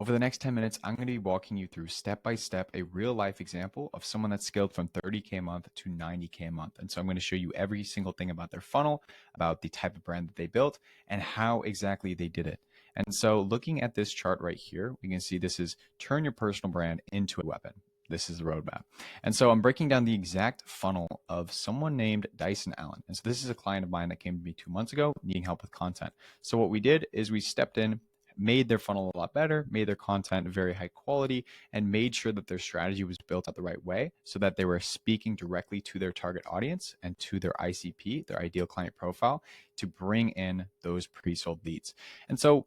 Over the next 10 minutes, I'm going to be walking you through step by step a real life example of someone that's scaled from 30K a month to 90K a month. And so I'm going to show you every single thing about their funnel, about the type of brand that they built, and how exactly they did it. And so looking at this chart right here, we can see this is turn your personal brand into a weapon. This is the roadmap. And so I'm breaking down the exact funnel of someone named Dyson Allen. And so this is a client of mine that came to me 2 months ago needing help with content. So what we did is we stepped in, made their funnel a lot better, made their content very high quality, and made sure that their strategy was built out the right way so that they were speaking directly to their target audience and to their ICP, their ideal client profile, to bring in those pre-sold leads. And so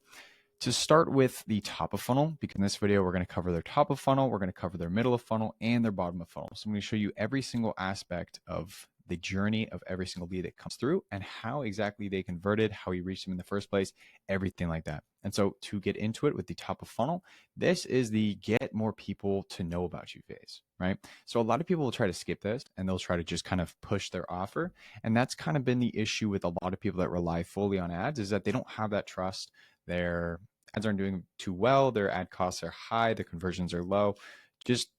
to start with the top of funnel, because in this video, we're going to cover their top of funnel, we're going to cover their middle of funnel, and their bottom of funnel. So I'm going to show you every single aspect of the journey of every single lead that comes through and how exactly they converted, how you reached them in the first place, everything like that. And so to get into it with the top of funnel, this is the get more people to know about you phase, right? So a lot of people will try to skip this and they'll try to just kind of push their offer. And that's kind of been the issue with a lot of people that rely fully on ads, is that they don't have that trust. Their ads aren't doing too well, their ad costs are high, the conversions are low. Just,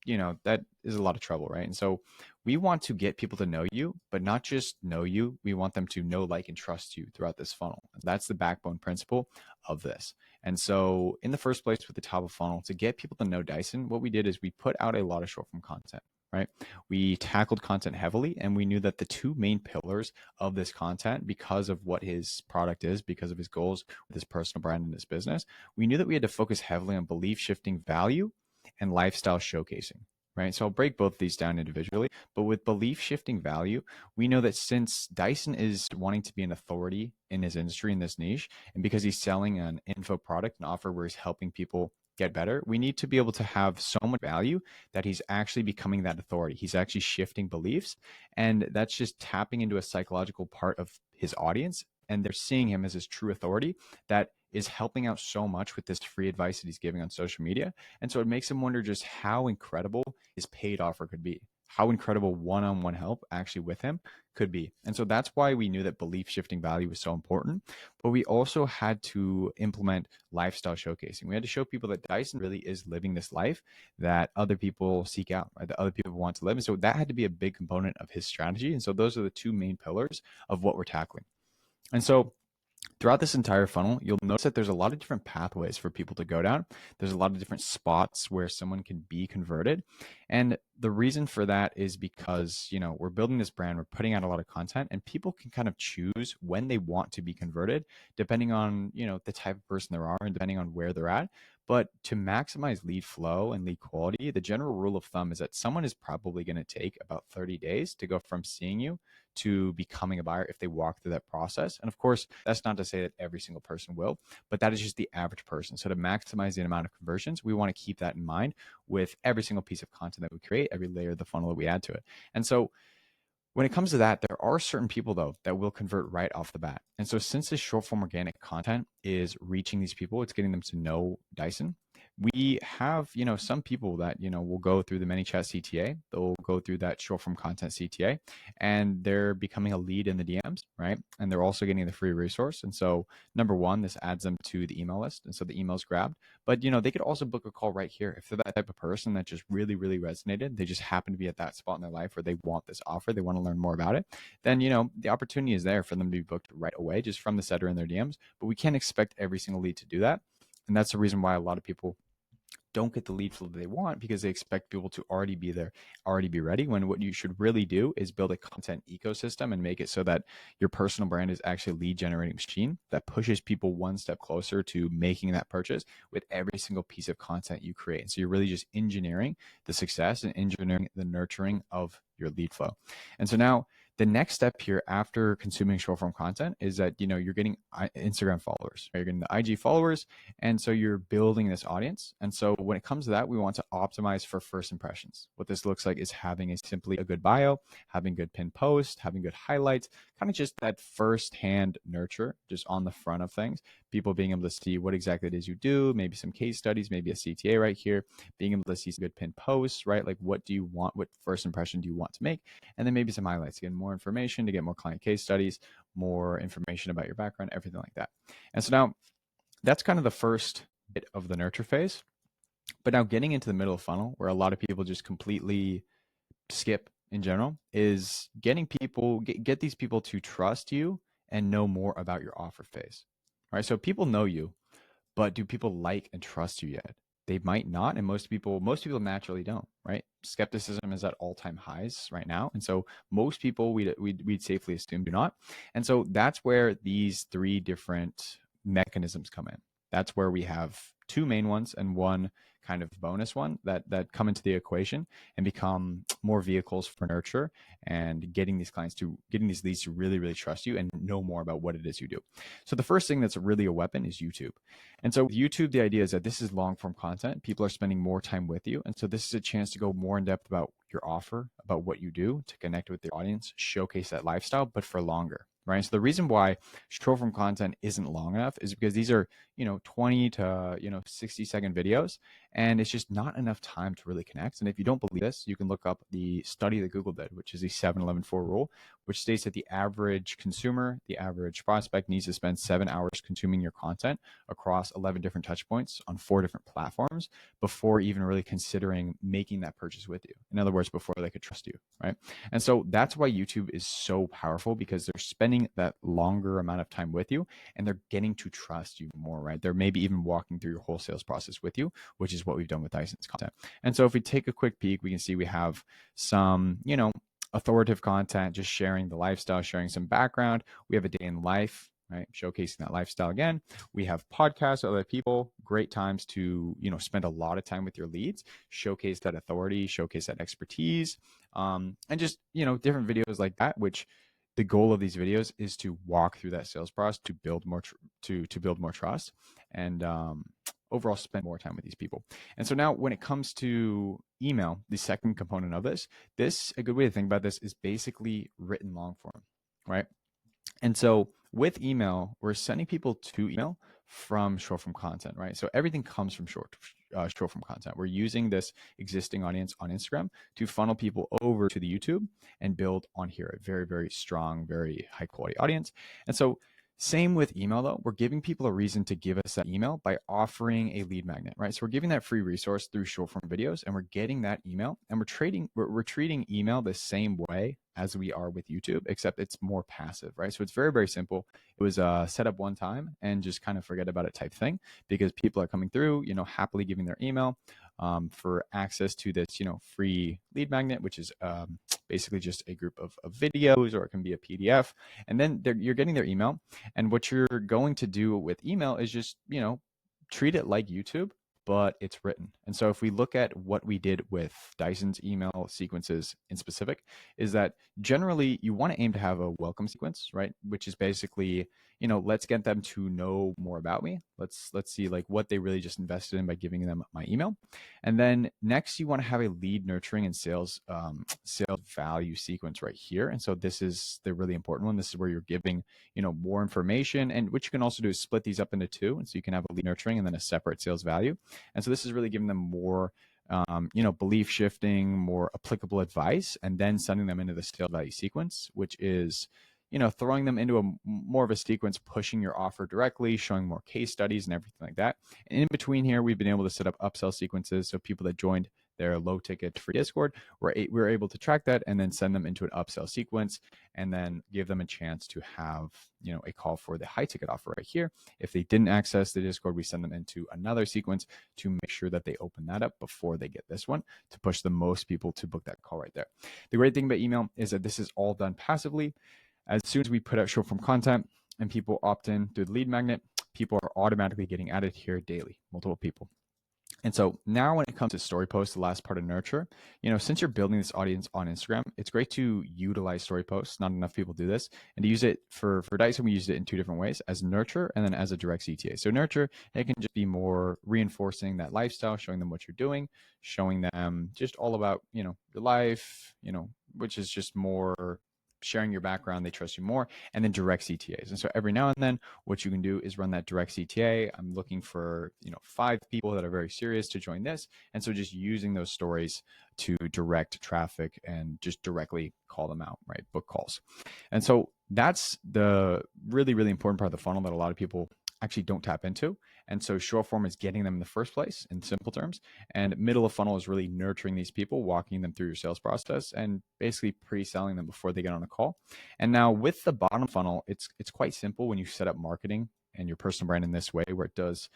that is a lot of trouble, right? And so we want to get people to know you, but not just know you. We want them to know, like, and trust you throughout this funnel. That's the backbone principle of this. And so in the first place with the top of funnel, to get people to know Dyson, what we did is we put out a lot of short form content, right? We tackled content heavily, and we knew that the two main pillars of this content, because of what his product is, because of his goals with his personal brand and his business, we knew that we had to focus heavily on belief shifting value and lifestyle showcasing, right? So I'll break both of these down individually, but with belief shifting value, we know that since Dyson is wanting to be an authority in his industry, in this niche, and because he's selling an info product and offer where he's helping people get better, we need to be able to have so much value that he's actually becoming that authority. He's actually shifting beliefs, and that's just tapping into a psychological part of his audience, and they're seeing him as his true authority that is helping out so much with this free advice that he's giving on social media. And so it makes him wonder just how incredible his paid offer could be, how incredible one-on-one help actually with him could be. And so that's why we knew that belief shifting value was so important. But we also had to implement lifestyle showcasing. We had to show people that Dyson really is living this life that other people seek out, right? That other people want to live. And so that had to be a big component of his strategy. And so those are the two main pillars of what we're tackling. And so throughout this entire funnel, you'll notice that there's a lot of different pathways for people to go down. There's a lot of different spots where someone can be converted. And the reason for that is because, we're building this brand, we're putting out a lot of content, and people can kind of choose when they want to be converted, depending on, the type of person they are and depending on where they're at. But to maximize lead flow and lead quality, the general rule of thumb is that someone is probably going to take about 30 days to go from seeing you to becoming a buyer if they walk through that process. And of course, that's not to say that every single person will, but that is just the average person. So to maximize the amount of conversions, we want to keep that in mind with every single piece of content that we create, every layer of the funnel that we add to it. And so when it comes to that, there are certain people, though, that will convert right off the bat. And so since this short form organic content is reaching these people, it's getting them to know Dyson. We have, some people that, will go through the ManyChat CTA. They'll go through that short form content CTA, and they're becoming a lead in the DMs, right? And they're also getting the free resource. And so number one, this adds them to the email list. And so the email's grabbed. But, they could also book a call right here. If they're that type of person that just really, really resonated, they just happen to be at that spot in their life where they want this offer, they want to learn more about it, then, the opportunity is there for them to be booked right away just from the setter in their DMs. But we can't expect every single lead to do that. And that's the reason why a lot of people don't get the lead flow that they want, because they expect people to already be there, already be ready, when what you should really do is build a content ecosystem and make it so that your personal brand is actually a lead generating machine that pushes people one step closer to making that purchase with every single piece of content you create. And so you're really just engineering the success and engineering the nurturing of your lead flow. And so now the next step here after consuming short form content is that, you're getting Instagram followers, right? You're getting the IG followers. And so you're building this audience. And so when it comes to that, we want to optimize for first impressions. What this looks like is having simply a good bio, having good pinned post, having good highlights, kind of just that first-hand nurture just on the front of things, people being able to see what exactly it is you do, maybe some case studies, maybe a CTA right here, being able to see some good pinned posts, right? Like, what do you want? What first impression do you want to make? And then maybe some highlights, again, more information to get more client case studies, more information about your background, everything like that. And so now that's kind of the first bit of the nurture phase. But now getting into the middle of the funnel, where a lot of people just completely skip in general, is getting people get these people to trust you and know more about your offer phase. Right? So people know you, but do people like and trust you yet? They might not, and most people naturally don't, right? Skepticism is at all-time highs right now, and so most people we'd safely assume do not. And so that's where these three different mechanisms come in. That's where we have two main ones and one kind of bonus one that come into the equation and become more vehicles for nurture and getting these leads to really trust you and know more about what it is you do. So the first thing that's really a weapon is YouTube. And so with YouTube, the idea is that this is long form content. People are spending more time with you. And so this is a chance to go more in depth about your offer, about what you do to connect with your audience, showcase that lifestyle, but for longer. Right. So the reason why short form content isn't long enough is because these are, 20 to, 60-second videos. And it's just not enough time to really connect. And if you don't believe this, you can look up the study that Google did, which is the 7-11-4 rule, which states that the average consumer, the average prospect needs to spend 7 hours consuming your content across 11 different touch points on 4 different platforms before even really considering making that purchase with you. In other words, before they could trust you, right? And so that's why YouTube is so powerful, because they're spending that longer amount of time with you and they're getting to trust you more, right? They're maybe even walking through your whole sales process with you, which is what we've done with Dyson's content. And so if we take a quick peek, we can see we have some, authoritative content, just sharing the lifestyle, sharing some background. We have a day in life, right? Showcasing that lifestyle again. We have podcasts with other people, great times to, spend a lot of time with your leads, showcase that authority, showcase that expertise, and just, different videos like that, which the goal of these videos is to walk through that sales process to build more, to build more trust and, overall spend more time with these people. And so now when it comes to email, the second component of this, a good way to think about this is basically written long form, right? And so with email, we're sending people to email from short form content, right? So everything comes from short form content. We're using this existing audience on Instagram to funnel people over to the YouTube and build on here a very strong, very high quality audience. And so same with email though, we're giving people a reason to give us that email by offering a lead magnet, right? So we're giving that free resource through short form videos and we're getting that email and we're treating email the same way as we are with YouTube, except it's more passive, right? So it's very simple. It was set up one time and just kind of forget about it type thing, because people are coming through, happily giving their email for access to this, free lead magnet, which is basically just a group of videos, or it can be a PDF. And then you're getting their email. And what you're going to do with email is just, treat it like YouTube, but it's written. And so if we look at what we did with Dyson's email sequences in specific, is that generally you want to aim to have a welcome sequence, right? Which is basically, let's get them to know more about me. Let's see like what they really just invested in by giving them my email. And then next you want to have a lead nurturing and sales value sequence right here. And so this is the really important one. This is where you're giving, more information, and what you can also do is split these up into two. And so you can have a lead nurturing and then a separate sales value. And so this is really giving them more, belief shifting, more applicable advice, and then sending them into the sales value sequence, which is, throwing them into more of a sequence, pushing your offer directly, showing more case studies and everything like that. And in between here, we've been able to set up upsell sequences. So people that joined their low ticket free Discord, we're able to track that and then send them into an upsell sequence and then give them a chance to have, a call for the high ticket offer right here. If they didn't access the Discord, we send them into another sequence to make sure that they open that up before they get this one, to push the most people to book that call right there. The great thing about email is that this is all done passively. As soon as we put out short form content and people opt in through the lead magnet, people are automatically getting added here daily, multiple people. And so now when it comes to story posts, the last part of nurture, since you're building this audience on Instagram, it's great to utilize story posts. Not enough people do this. And to use it for Dyson, we used it in two different ways, as nurture and then as a direct CTA. So nurture, it can just be more reinforcing that lifestyle, showing them what you're doing, showing them just all about, your life, which is just more sharing your background, they trust you more, and then direct CTAs. And so every now and then, what you can do is run that direct CTA. I'm looking for, 5 people that are very serious to join this. And so just using those stories to direct traffic and just directly call them out, right? Book calls. And so that's the really important part of the funnel that a lot of people actually don't tap into. And so short form is getting them in the first place in simple terms. And middle of funnel is really nurturing these people, walking them through your sales process and basically pre-selling them before they get on a call. And now with the bottom funnel, it's quite simple when you set up marketing and your personal brand in this way where it does,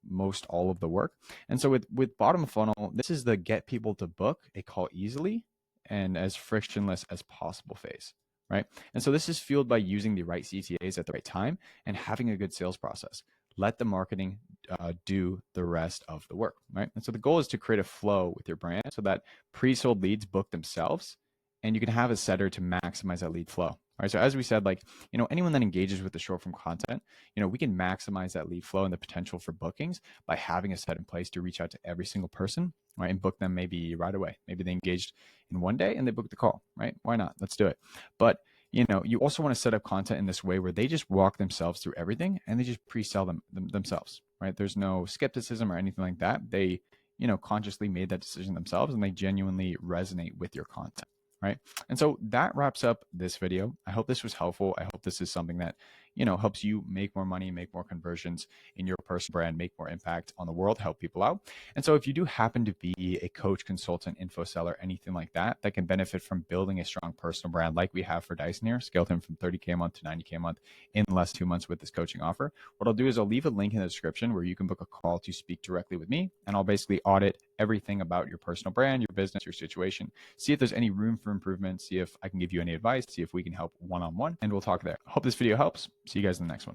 most all of the work. And so with bottom funnel, this is the get people to book a call easily and as frictionless as possible phase, right? And so this is fueled by using the right CTAs at the right time and having a good sales process. Let the marketing do the rest of the work, right? And so the goal is to create a flow with your brand so that pre-sold leads book themselves, and you can have a setter to maximize that lead flow. All right. So as we said, anyone that engages with the short form content, we can maximize that lead flow and the potential for bookings by having a set in place to reach out to every single person, right, and book them maybe right away. Maybe they engaged in one day and they booked the call, right? Why not? Let's do it. But you also want to set up content in this way where they just walk themselves through everything and they just pre-sell themselves, right? There's no skepticism or anything like that. They, consciously made that decision themselves and they genuinely resonate with your content, right? And so that wraps up this video. I hope this was helpful. I hope this is something that, helps you make more money, make more conversions in your personal brand, make more impact on the world, help people out. And so if you do happen to be a coach, consultant, info seller, anything like that, that can benefit from building a strong personal brand like we have for Dyson here, scaled him from 30K a month to 90K a month in less 2 months with this coaching offer, what I'll do is I'll leave a link in the description where you can book a call to speak directly with me. And I'll basically audit everything about your personal brand, your business, your situation, see if there's any room for improvement, see if I can give you any advice, see if we can help one-on-one, and we'll talk there. Hope this video helps. See you guys in the next one.